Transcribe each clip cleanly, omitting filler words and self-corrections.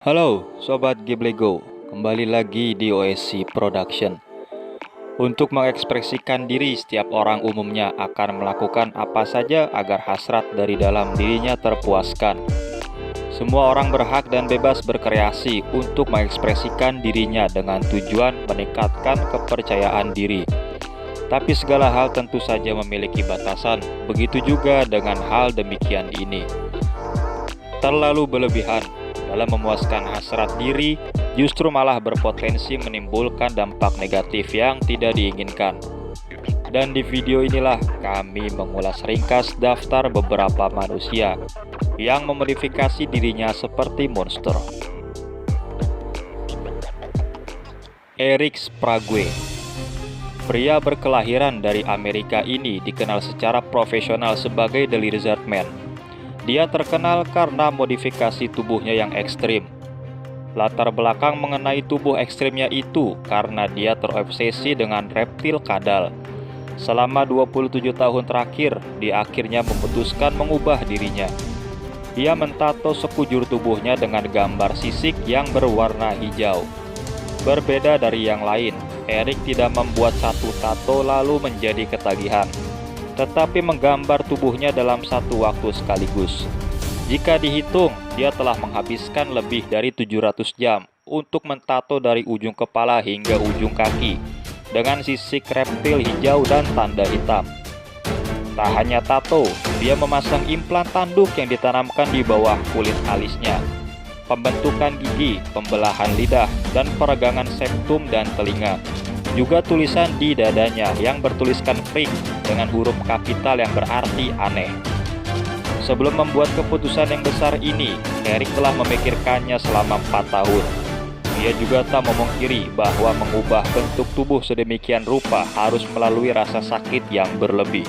Halo Sobat Giblego, kembali lagi di OSC Production. Untuk mengekspresikan diri, setiap orang umumnya akan melakukan apa saja agar hasrat dari dalam dirinya terpuaskan. Semua orang berhak dan bebas berkreasi untuk mengekspresikan dirinya dengan tujuan meningkatkan kepercayaan diri. Tapi segala hal tentu saja memiliki batasan, begitu juga dengan hal demikian ini. Terlalu berlebihan dalam memuaskan hasrat diri justru malah berpotensi menimbulkan dampak negatif yang tidak diinginkan. Dan di video inilah kami mengulas ringkas daftar beberapa manusia yang memodifikasi dirinya seperti monster. Eric Sprague. Pria berkelahiran dari Amerika ini dikenal secara profesional sebagai The Lizard Man. Dia terkenal karena modifikasi tubuhnya yang ekstrim. Latar belakang mengenai tubuh ekstrimnya itu karena dia terobsesi dengan reptil kadal. Selama 27 tahun terakhir, dia akhirnya memutuskan mengubah dirinya. Dia mentato sekujur tubuhnya dengan gambar sisik yang berwarna hijau. Berbeda dari yang lain, Eric tidak membuat satu tato lalu menjadi ketagihan, tetapi menggambar tubuhnya dalam satu waktu sekaligus. Jika dihitung, dia telah menghabiskan lebih dari 700 jam untuk mentato dari ujung kepala hingga ujung kaki dengan sisik reptil hijau dan tanda hitam. Tak hanya tato, dia memasang implan tanduk yang ditanamkan di bawah kulit alisnya, pembentukan gigi, pembelahan lidah, dan peregangan septum dan telinga. Juga tulisan di dadanya yang bertuliskan freak dengan huruf kapital yang berarti aneh. Sebelum membuat keputusan yang besar ini, Eric telah memikirkannya selama 4 tahun. Dia juga tak memungkiri bahwa mengubah bentuk tubuh sedemikian rupa harus melalui rasa sakit yang berlebih.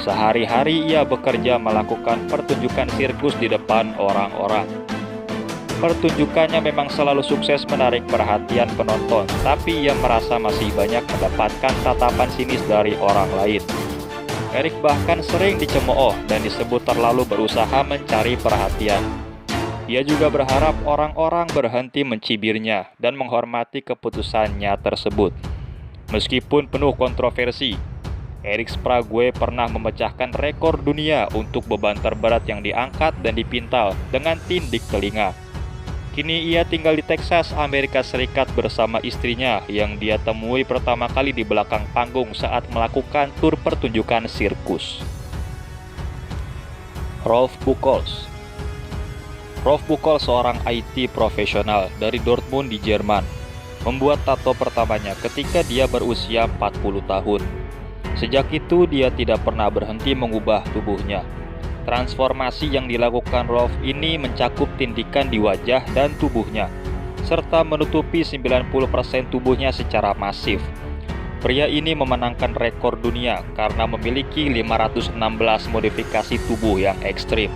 Sehari-hari ia bekerja melakukan pertunjukan sirkus di depan orang-orang. Pertunjukannya memang selalu sukses menarik perhatian penonton, tapi ia merasa masih banyak mendapatkan tatapan sinis dari orang lain. Eric bahkan sering dicemooh dan disebut terlalu berusaha mencari perhatian. Ia juga berharap orang-orang berhenti mencibirnya dan menghormati keputusannya tersebut. Meskipun penuh kontroversi, Eric Sprague pernah memecahkan rekor dunia untuk beban terberat yang diangkat dan dipintal dengan tindik telinga. Kini ia tinggal di Texas, Amerika Serikat bersama istrinya yang dia temui pertama kali di belakang panggung saat melakukan tur pertunjukan sirkus. Rolf Buchholz. Rolf Buchholz seorang IT profesional dari Dortmund di Jerman, membuat tato pertamanya ketika dia berusia 40 tahun. Sejak itu dia tidak pernah berhenti mengubah tubuhnya. Transformasi yang dilakukan Rolf ini mencakup tindikan di wajah dan tubuhnya, serta menutupi 90% tubuhnya secara masif. Pria ini memenangkan rekor dunia karena memiliki 516 modifikasi tubuh yang ekstrim,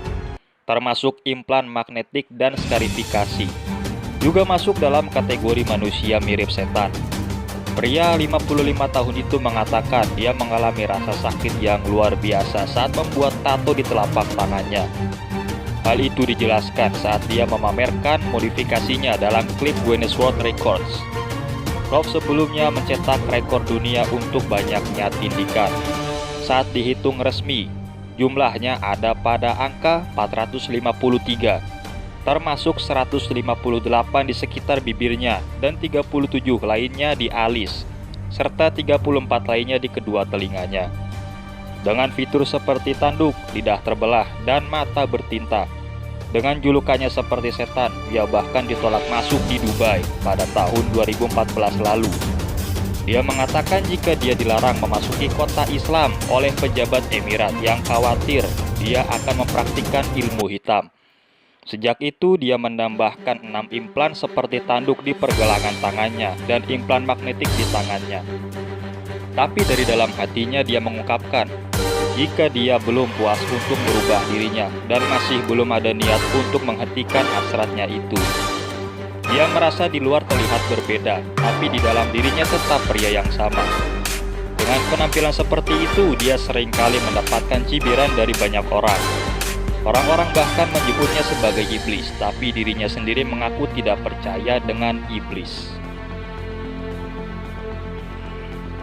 termasuk implan magnetik dan skarifikasi. Juga masuk dalam kategori manusia mirip setan. Pria 55 tahun itu mengatakan dia mengalami rasa sakit yang luar biasa saat membuat tato di telapak tangannya. Hal itu dijelaskan saat dia memamerkan modifikasinya dalam klip Guinness World Records. Rolf sebelumnya mencetak rekor dunia untuk banyaknya tindikan. Saat dihitung resmi, jumlahnya ada pada angka 453. Termasuk 158 di sekitar bibirnya dan 37 lainnya di alis, serta 34 lainnya di kedua telinganya. Dengan fitur seperti tanduk, lidah terbelah, dan mata bertinta. Dengan julukannya seperti setan, dia bahkan ditolak masuk di Dubai pada tahun 2014 lalu. Dia mengatakan jika dia dilarang memasuki kota Islam oleh pejabat Emirat yang khawatir dia akan mempraktikkan ilmu hitam. Sejak itu dia menambahkan 6 implan seperti tanduk di pergelangan tangannya dan implan magnetik di tangannya. Tapi dari dalam hatinya dia mengungkapkan, jika dia belum puas untuk merubah dirinya dan masih belum ada niat untuk menghentikan hasratnya itu. Dia merasa di luar terlihat berbeda, tapi di dalam dirinya tetap pria yang sama. Dengan penampilan seperti itu, dia seringkali mendapatkan cibiran dari banyak orang. Orang-orang bahkan menyebutnya sebagai iblis, tapi dirinya sendiri mengaku tidak percaya dengan iblis.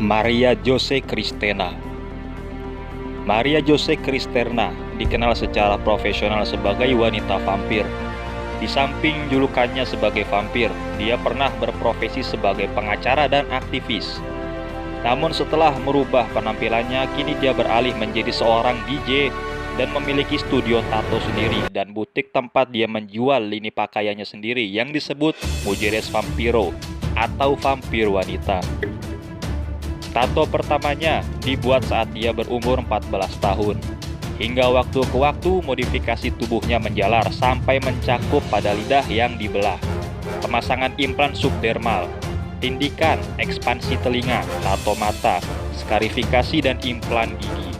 Maria Jose Kristena. Maria Jose Kristena dikenal secara profesional sebagai wanita vampir. Di samping julukannya sebagai vampir, dia pernah berprofesi sebagai pengacara dan aktivis. Namun setelah merubah penampilannya, kini dia beralih menjadi seorang DJ dan memiliki studio tato sendiri dan butik tempat dia menjual lini pakaiannya sendiri yang disebut Mujeres Vampiro atau vampir wanita. Tato pertamanya dibuat saat dia berumur 14 tahun. Hingga waktu ke waktu modifikasi tubuhnya menjalar sampai mencakup pada lidah yang dibelah, pemasangan implan subdermal, tindikan, ekspansi telinga, tato mata, skarifikasi dan implan gigi.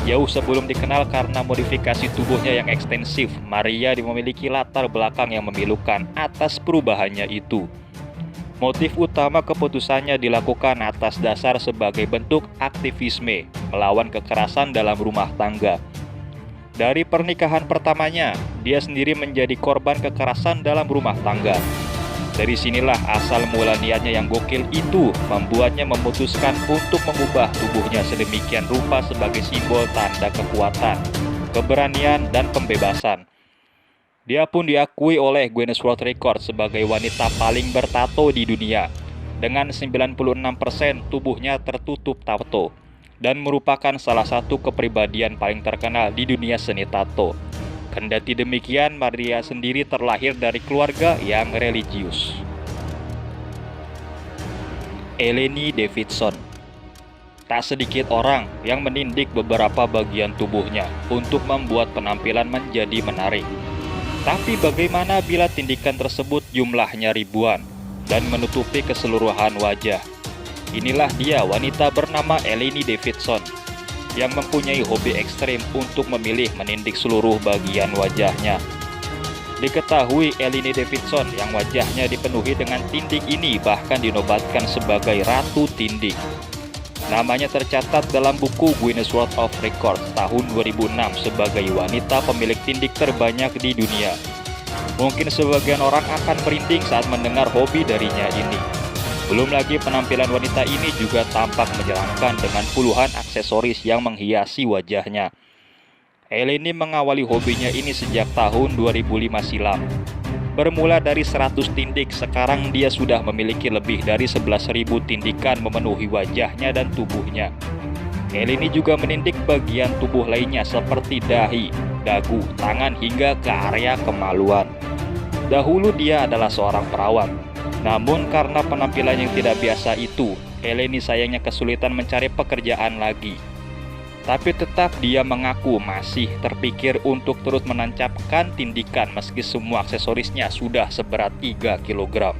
Jauh sebelum dikenal karena modifikasi tubuhnya yang ekstensif, Maria memiliki latar belakang yang memilukan atas perubahannya itu. Motif utama keputusannya dilakukan atas dasar sebagai bentuk aktivisme melawan kekerasan dalam rumah tangga. Dari pernikahan pertamanya, dia sendiri menjadi korban kekerasan dalam rumah tangga. Dari sinilah asal mula niatnya yang gokil itu membuatnya memutuskan untuk mengubah tubuhnya sedemikian rupa sebagai simbol tanda kekuatan, keberanian, dan pembebasan. Dia pun diakui oleh Guinness World Record sebagai wanita paling bertato di dunia, dengan 96% tubuhnya tertutup tato, dan merupakan salah satu kepribadian paling terkenal di dunia seni tato. Kendati demikian, Maria sendiri terlahir dari keluarga yang religius. Eleni Davidson. Tak sedikit orang yang menindik beberapa bagian tubuhnya untuk membuat penampilan menjadi menarik. Tapi bagaimana bila tindikan tersebut jumlahnya ribuan dan menutupi keseluruhan wajah? Inilah dia wanita bernama Eleni Davidson yang mempunyai hobi ekstrim untuk memilih menindik seluruh bagian wajahnya. Diketahui Eleni Davidson yang wajahnya dipenuhi dengan tindik ini bahkan dinobatkan sebagai Ratu Tindik. Namanya tercatat dalam buku Guinness World of Records tahun 2006 sebagai wanita pemilik tindik terbanyak di dunia. Mungkin sebagian orang akan merinding saat mendengar hobi darinya ini. Belum lagi penampilan wanita ini juga tampak menyeramkan dengan puluhan aksesoris yang menghiasi wajahnya. Eleni mengawali hobinya ini sejak tahun 2005 silam. Bermula dari 100 tindik, sekarang dia sudah memiliki lebih dari 11.000 tindikan memenuhi wajahnya dan tubuhnya. Eleni juga menindik bagian tubuh lainnya seperti dahi, dagu, tangan hingga ke area kemaluan. Dahulu dia adalah seorang perawat. Namun karena penampilan yang tidak biasa itu, Eleni sayangnya kesulitan mencari pekerjaan lagi. Tapi tetap dia mengaku masih terpikir untuk terus menancapkan tindikan meski semua aksesorisnya sudah seberat 3 kg.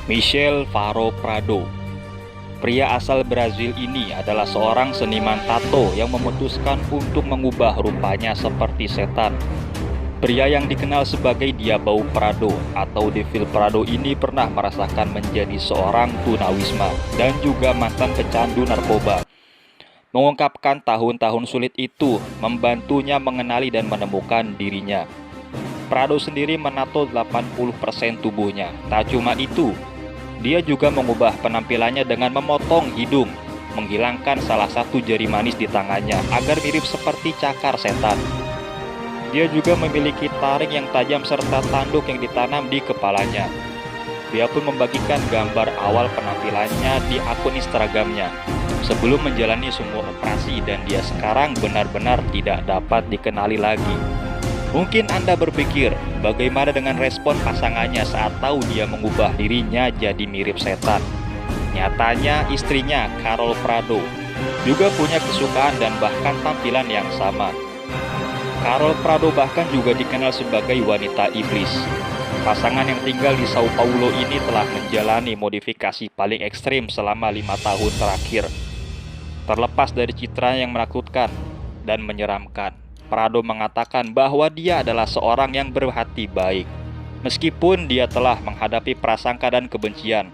Michel Faro Prado. Pria asal Brazil ini adalah seorang seniman tato yang memutuskan untuk mengubah rupanya seperti setan. Pria yang dikenal sebagai Diablo Prado atau Devil Prado ini pernah merasakan menjadi seorang tunawisma dan juga mantan pecandu narkoba. Mengungkapkan tahun-tahun sulit itu membantunya mengenali dan menemukan dirinya. Prado sendiri menato 80% tubuhnya. Tak cuma itu, dia juga mengubah penampilannya dengan memotong hidung, menghilangkan salah satu jari manis di tangannya agar mirip seperti cakar setan. Dia juga memiliki taring yang tajam serta tanduk yang ditanam di kepalanya. Dia pun membagikan gambar awal penampilannya di akun Instagramnya sebelum menjalani semua operasi dan dia sekarang benar-benar tidak dapat dikenali lagi. Mungkin Anda berpikir, bagaimana dengan respon pasangannya saat tahu dia mengubah dirinya jadi mirip setan? Nyatanya istrinya, Carol Prado, juga punya kesukaan dan bahkan tampilan yang sama. Carol Prado bahkan juga dikenal sebagai wanita iblis. Pasangan yang tinggal di Sao Paulo ini telah menjalani modifikasi paling ekstrim selama 5 tahun terakhir. Terlepas dari citra yang menakutkan dan menyeramkan, Prado mengatakan bahwa dia adalah seorang yang berhati baik. Meskipun dia telah menghadapi prasangka dan kebencian,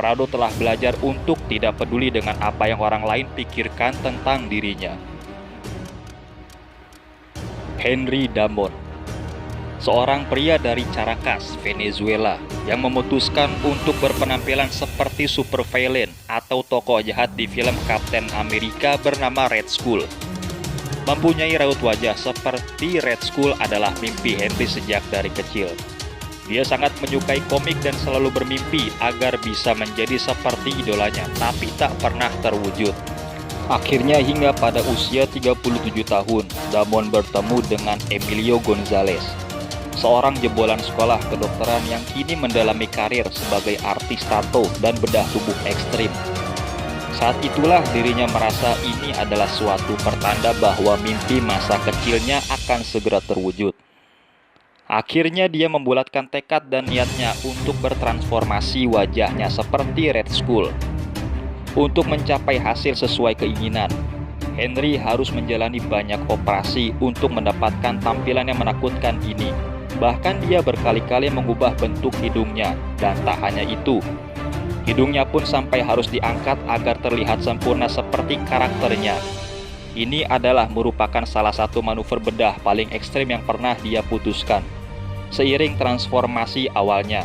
Prado telah belajar untuk tidak peduli dengan apa yang orang lain pikirkan tentang dirinya. Henry Damon, seorang pria dari Caracas, Venezuela yang memutuskan untuk berpenampilan seperti supervillain atau tokoh jahat di film Kapten Amerika bernama Red Skull. Mempunyai raut wajah seperti Red Skull adalah mimpi Henry sejak dari kecil. Dia sangat menyukai komik dan selalu bermimpi agar bisa menjadi seperti idolanya, tapi tak pernah terwujud. Akhirnya hingga pada usia 37 tahun, Damon bertemu dengan Emilio Gonzalez, seorang jebolan sekolah kedokteran yang kini mendalami karir sebagai artis tato dan bedah tubuh ekstrim. Saat itulah dirinya merasa ini adalah suatu pertanda bahwa mimpi masa kecilnya akan segera terwujud. Akhirnya dia membulatkan tekad dan niatnya untuk bertransformasi wajahnya seperti Red Skull. Untuk mencapai hasil sesuai keinginan, Henry harus menjalani banyak operasi untuk mendapatkan tampilan yang menakutkan ini. Bahkan dia berkali-kali mengubah bentuk hidungnya, dan tak hanya itu, hidungnya pun sampai harus diangkat agar terlihat sempurna seperti karakternya. Ini adalah merupakan salah satu manuver bedah paling ekstrim yang pernah dia putuskan. Seiring transformasi awalnya,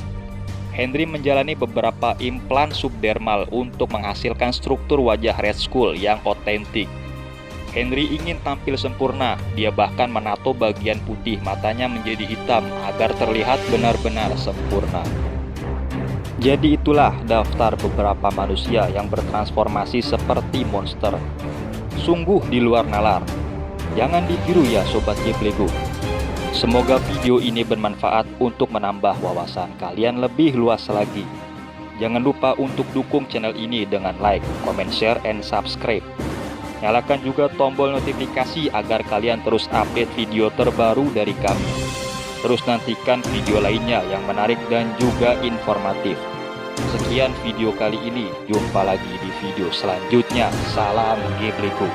Henry menjalani beberapa implan subdermal untuk menghasilkan struktur wajah Red Skull yang otentik. Henry ingin tampil sempurna, dia bahkan menato bagian putih matanya menjadi hitam agar terlihat benar-benar sempurna. Jadi itulah daftar beberapa manusia yang bertransformasi seperti monster. Sungguh di luar nalar. Jangan ditiru ya Sobat Geblego. Semoga video ini bermanfaat untuk menambah wawasan kalian lebih luas lagi. Jangan lupa untuk dukung channel ini dengan like, comment, share, and subscribe. Nyalakan juga tombol notifikasi agar kalian terus update video terbaru dari kami. Terus nantikan video lainnya yang menarik dan juga informatif. Sekian video kali ini, jumpa lagi di video selanjutnya. Salam Geblego.